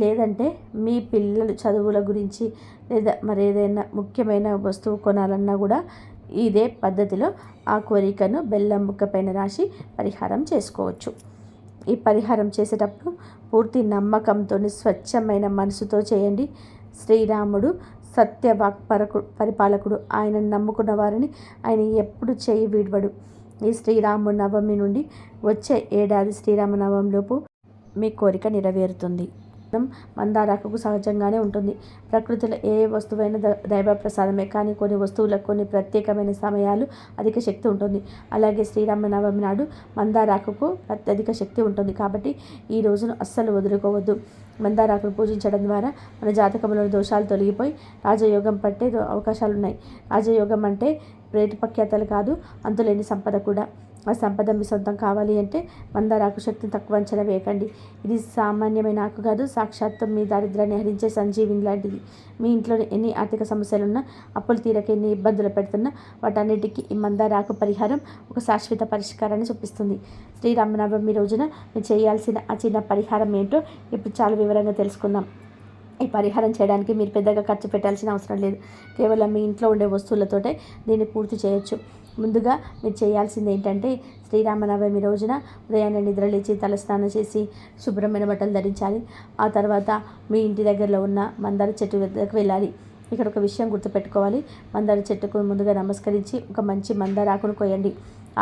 లేదంటే మీ పిల్లల చదువుల గురించి లేదా మరేదైనా ముఖ్యమైన వస్తువు కొనాలన్నా కూడా ఇదే పద్ధతిలో ఆ కోరికను బెల్లం ముక్క పైన రాసి పరిహారం చేసుకోవచ్చు. ఈ పరిహారం చేసేటప్పుడు పూర్తి నమ్మకంతో స్వచ్ఛమైన మనసుతో చేయండి. శ్రీరాముడు సత్యవాక్ పరిపాలకుడు. ఆయనను నమ్ముకున్న వారిని ఆయన ఎప్పుడు చేయి విడవడు. ఈ శ్రీరామ నవమి నుండి వచ్చే ఏడాది శ్రీరామనవమిలోపు మీ కోరిక నెరవేరుతుంది. మందారాకుకు సహజంగానే ఉంటుంది. ప్రకృతిలో ఏ వస్తువైన దైవ ప్రసాదమే, కానీ కొన్ని వస్తువులకు కొన్ని ప్రత్యేకమైన సమయాలు అధిక శక్తి ఉంటుంది. అలాగే శ్రీరామనవమి నాడు మందారాకుకు అత్యధిక శక్తి ఉంటుంది. కాబట్టి ఈ రోజును అస్సలు వదులుకోవద్దు. మందారాకును పూజించడం ద్వారా మన జాతకంలోని దోషాలు తొలగిపోయి రాజయోగం పట్టే అవకాశాలు ఉన్నాయి. రాజయోగం అంటే ప్రేటిపఖ్యాతలు కాదు, అంతులేని సంపద కూడా. ఆ సంపద మీ సొంతం కావాలి అంటే మందారాకు శక్తిని తక్కువ అంచనా వేయకండి. ఇది సామాన్యమైన ఆకు కాదు, సాక్షాత్తు మీ దారిద్ర్యాన్ని హరించే సంజీవిని లాంటిది. మీ ఇంట్లో ఎన్ని ఆర్థిక సమస్యలున్నా, అప్పులు తీరక ఎన్ని ఇబ్బందులు పెడుతున్నా వాటన్నిటికీ ఈ మందారాకు పరిహారం ఒక శాశ్వత పరిష్కారాన్ని చూపిస్తుంది. శ్రీరామనవమి రోజున మీరు చేయాల్సిన ఆ చిన్న పరిహారం ఏంటో ఇప్పుడు చాలా వివరంగా తెలుసుకుందాం. ఈ పరిహారం చేయడానికి మీరు పెద్దగా ఖర్చు పెట్టాల్సిన అవసరం లేదు. కేవలం మీ ఇంట్లో ఉండే వస్తువులతోటే దీన్ని పూర్తి చేయొచ్చు. ముందుగా మీరు చేయాల్సింది ఏంటంటే శ్రీరామనవమి రోజున ఉదయాన్నే నిద్రలేచి తలస్నానం చేసి శుభ్రమైన బట్టలు ధరించాలి. ఆ తర్వాత మీ ఇంటి దగ్గరలో ఉన్న మందార చెట్టు దగ్గరకు వెళ్ళాలి. ఇక్కడ ఒక విషయం గుర్తుపెట్టుకోవాలి. మందార చెట్టుకు ముందుగా నమస్కరించి ఒక మంచి మందార ఆకును కోయండి.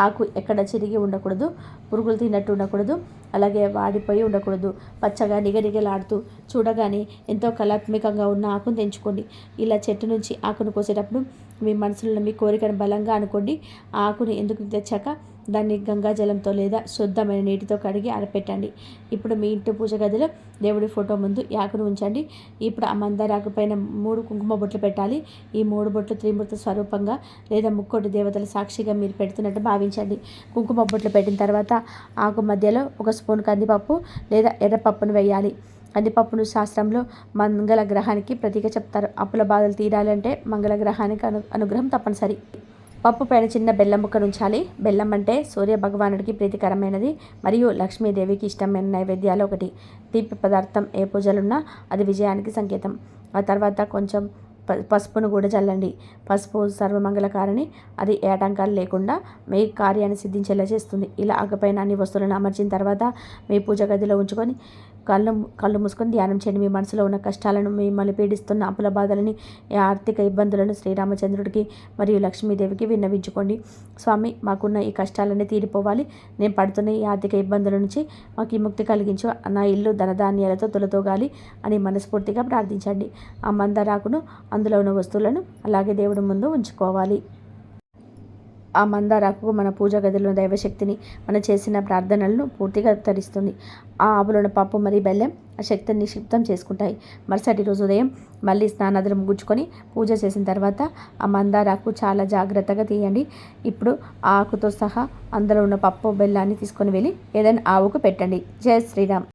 ఆకు ఎక్కడ చిరిగి ఉండకూడదు, పురుగులు తిన్నట్టు ఉండకూడదు, అలాగే వాడిపోయి ఉండకూడదు. పచ్చగా నిగనిగలాడుతూ చూడగానే ఎంతో కళాత్మకంగా ఉన్న ఆకును తెంచుకోండి. ఇలా చెట్టు నుంచి ఆకును కోసేటప్పుడు మీ మనసులో మీ కోరికను బలంగా అనుకోండి. ఆ ఆకుని ఎందుకు తెచ్చాక దాన్ని గంగాజలంతో లేదా శుద్ధమైన నీటితో కడిగి ఆరపెట్టండి. ఇప్పుడు మీ ఇంటి పూజ గదిలో దేవుడి ఫోటో ముందు ఈ ఆకును ఉంచండి. ఇప్పుడు ఆ మందార ఆకు పైన 3 కుంకుమ బొట్లు పెట్టాలి. ఈ 3 బొట్లు త్రిమూర్తి స్వరూపంగా లేదా ముక్కోటి దేవతల సాక్షిగా మీరు పెడుతున్నట్టు భావించండి. కుంకుమ బొట్లు పెట్టిన తర్వాత ఆకు మధ్యలో ఒక స్పూన్ కందిపప్పు లేదా ఎర్రపప్పును వేయాలి. కందిపప్పును శాస్త్రంలో మంగళ గ్రహానికి ప్రతీక చెప్తారు. అప్పుల బాధలు తీరాలంటే మంగళ గ్రహానికి అనుగ్రహం తప్పనిసరి. పప్పు పైన చిన్న బెల్లం ముక్కను ఉంచాలి. బెల్లం అంటే సూర్య భగవానుడికి ప్రీతికరమైనది మరియు లక్ష్మీదేవికి ఇష్టమైన నైవేద్యాలు ఒకటి. తీపి పదార్థం ఏ పూజలున్నా అది విజయానికి సంకేతం. ఆ తర్వాత కొంచెం పసుపును కూడా చల్లండి. పసుపు సర్వమంగళకారిణి, అది ఏ ఆటంకాలు లేకుండా మీ కార్యాన్ని సిద్ధించేలా చేస్తుంది. ఇలా ఆకుపైన అన్ని వస్తువులను అమర్చిన తర్వాత మీ పూజ గదిలో ఉంచుకొని కళ్ళు మూసుకొని ధ్యానం చేయండి. మీ మనసులో ఉన్న కష్టాలను, మిమ్మల్ని పీడిస్తున్న అప్పుల బాధలని, ఆర్థిక ఇబ్బందులను శ్రీరామచంద్రుడికి మరియు లక్ష్మీదేవికి విన్నవించుకోండి. స్వామి, మాకున్న ఈ కష్టాలన్నీ తీరిపోవాలి. నేను పడుతున్న ఈ ఆర్థిక ఇబ్బందుల నుంచి మాకు ఈ ముక్తి కలిగించు. నా ఇల్లు ధనధాన్యాలతో తొలతోగాలి అని మనస్ఫూర్తిగా ప్రార్థించండి. ఆ మందారాకును, అందులో ఉన్న వస్తువులను అలాగే దేవుడి ముందు ఉంచుకోవాలి. ఆ మందారాకు మన పూజ గదిలో దైవశక్తిని, మనం చేసిన ప్రార్థనలను పూర్తిగా తరిస్తుంది. ఆ ఆవులను పప్పు మరియు బెల్లం ఆ శక్తిని నిక్షిప్తం చేసుకుంటాయి. మరుసటి రోజు ఉదయం మళ్ళీ స్నానాదులు ముగించుకొని పూజ చేసిన తర్వాత ఆ మందారాకు చాలా జాగ్రత్తగా తీయండి. ఇప్పుడు ఆ ఆకుతో సహా అందులో ఉన్న పప్పు బెల్లాన్ని తీసుకొని వెళ్ళి ఏదైనా ఆవుకు పెట్టండి. జై శ్రీరామ్.